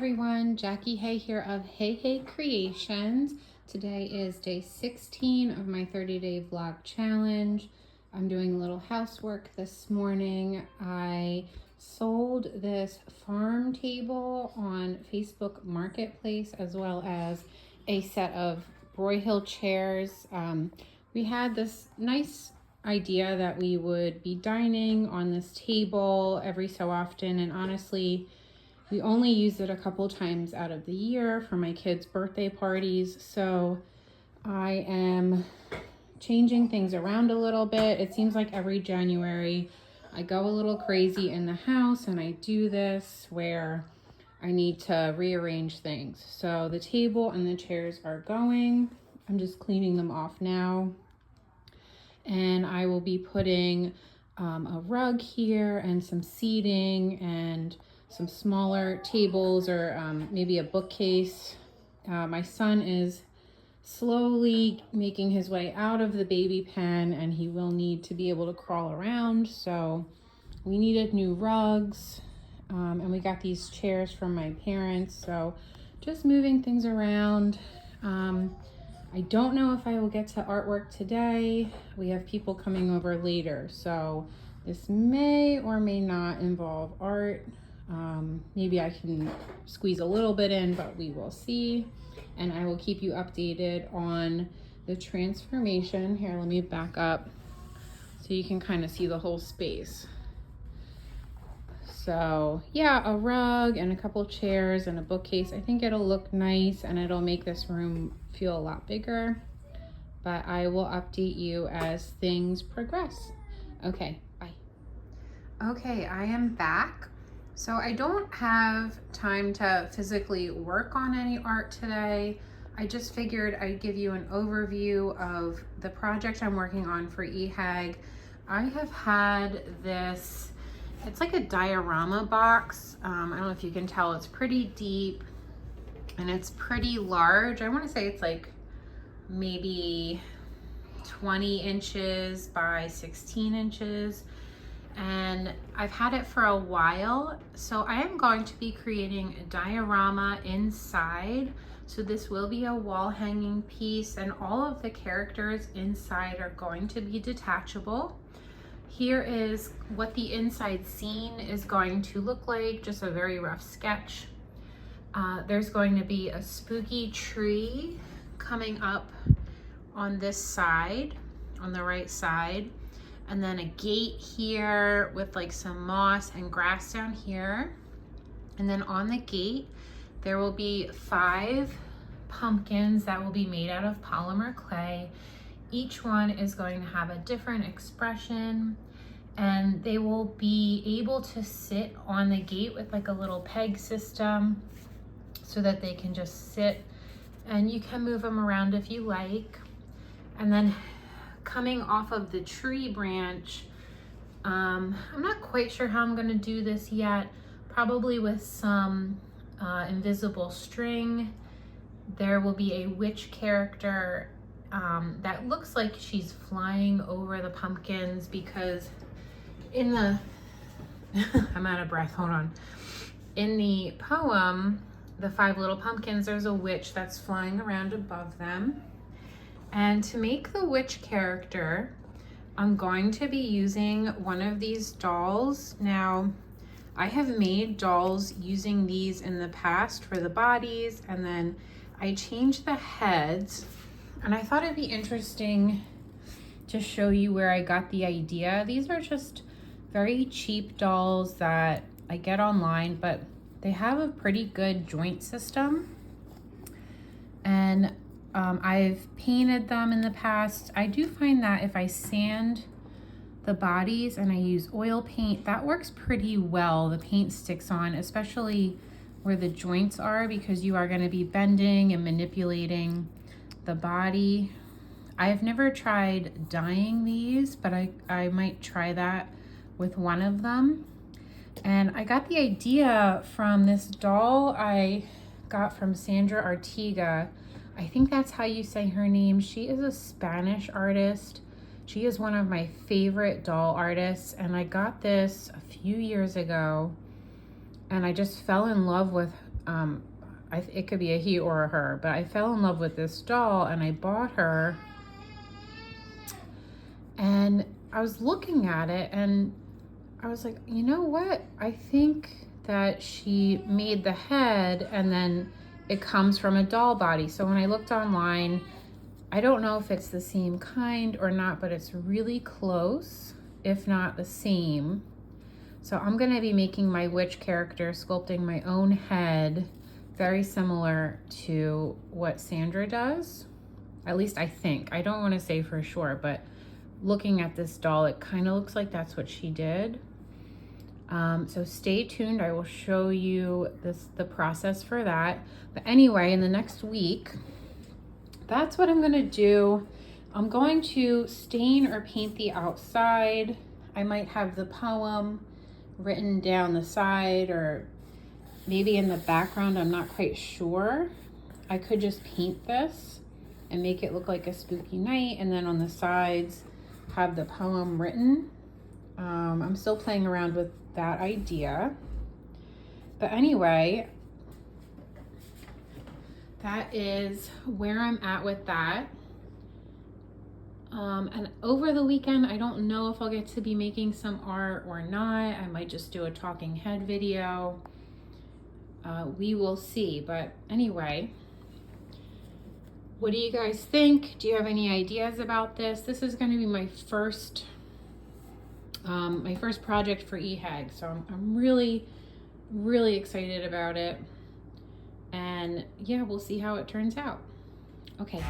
everyone, Jackie Hay here of Hay Creations. Today is day 16 of my 30-day vlog challenge. I'm doing a little housework this morning. I sold this farm table on Facebook Marketplace as well as a set of Broyhill chairs. We had this nice idea that we would be dining on this table every so often, and honestly, we only use it a couple times out of the year for my kids' birthday parties. So I am changing things around a little bit. It seems like every January I go a little crazy in the house and I do this where I need to rearrange things. So the table and the chairs are going. I'm just cleaning them off now. And I will be putting a rug here and some seating and some smaller tables or maybe a bookcase. My son is slowly making his way out of the baby pen and he will need to be able to crawl around. So we needed new rugs and we got these chairs from my parents. So just moving things around. I don't know if I will get to artwork today. We have people coming over later. So this may or may not involve art. Maybe I can squeeze a little bit in, but we will see. And I will keep you updated on the transformation. Here, let me back up so you can kind of see the whole space. So yeah, a rug and a couple chairs and a bookcase. I think it'll look nice and it'll make this room feel a lot bigger, but I will update you as things progress. Okay, bye. Okay, I am back. So I don't have time to physically work on any art today. I just figured I'd give you an overview of the project I'm working on for EHAG. I have had this, it's like a diorama box. I don't know if you can tell, it's pretty deep and it's pretty large. I want to say it's like maybe 20 inches by 16 inches. And I've had it for a while, so I am going to be creating a diorama inside. So this will be a wall hanging piece and all of the characters inside are going to be detachable. Here is what the inside scene is going to look like, just a very rough sketch. There's going to be a spooky tree coming up on this side, on the right side. And then a gate here with like some moss and grass down here. And then on the gate, there will be 5 pumpkins that will be made out of polymer clay. Each one is going to have a different expression and they will be able to sit on the gate with like a little peg system so that they can just sit and you can move them around if you like. And then coming off of the tree branch, I'm not quite sure how I'm going to do this yet, probably with some invisible string. There will be a witch character that looks like she's flying over the pumpkins because in the I'm out of breath, hold on. In the poem, The 5 Little Pumpkins, there's a witch that's flying around above them. And to make the witch character, I'm going to be using one of these dolls. Now, I have made dolls using these in the past for the bodies, and then I changed the heads. And I thought it'd be interesting to show you where I got the idea. These are just very cheap dolls that I get online, but they have a pretty good joint system. And I've painted them in the past. I do find that if I sand the bodies and I use oil paint, that works pretty well. The paint sticks on, especially where the joints are, because you are going to be bending and manipulating the body. I've never tried dyeing these, but I might try that with one of them. And I got the idea from this doll I got from Sandra Artiga. I think that's how you say her name. She is a Spanish artist. She is one of my favorite doll artists, and I got this a few years ago and I just fell in love with It could be a he or a her, but I fell in love with this doll and I bought her, and I was looking at it and I was like, you know what? I think that she made the head and then it comes from a doll body. So when I looked online, I don't know if it's the same kind or not, but it's really close, if not the same. So I'm gonna be making my witch character, sculpting my own head, very similar to what Sandra does. At least I think. I don't wanna say for sure, but looking at this doll, it kind of looks like that's what she did. So stay tuned. I will show you the process for that. But anyway, in the next week, that's what I'm gonna do. I'm going to stain or paint the outside. I might have the poem written down the side or maybe in the background. I'm not quite sure. I could just paint this and make it look like a spooky night, and then on the sides have the poem written. I'm still playing around with that idea. But anyway, that is where I'm at with that. And over the weekend, I don't know if I'll get to be making some art or not. I might just do a talking head video. We will see. But anyway, what do you guys think? Do you have any ideas about this? This is going to be my first project for EHAG, so I'm really, really excited about it. And yeah, we'll see how it turns out. Okay.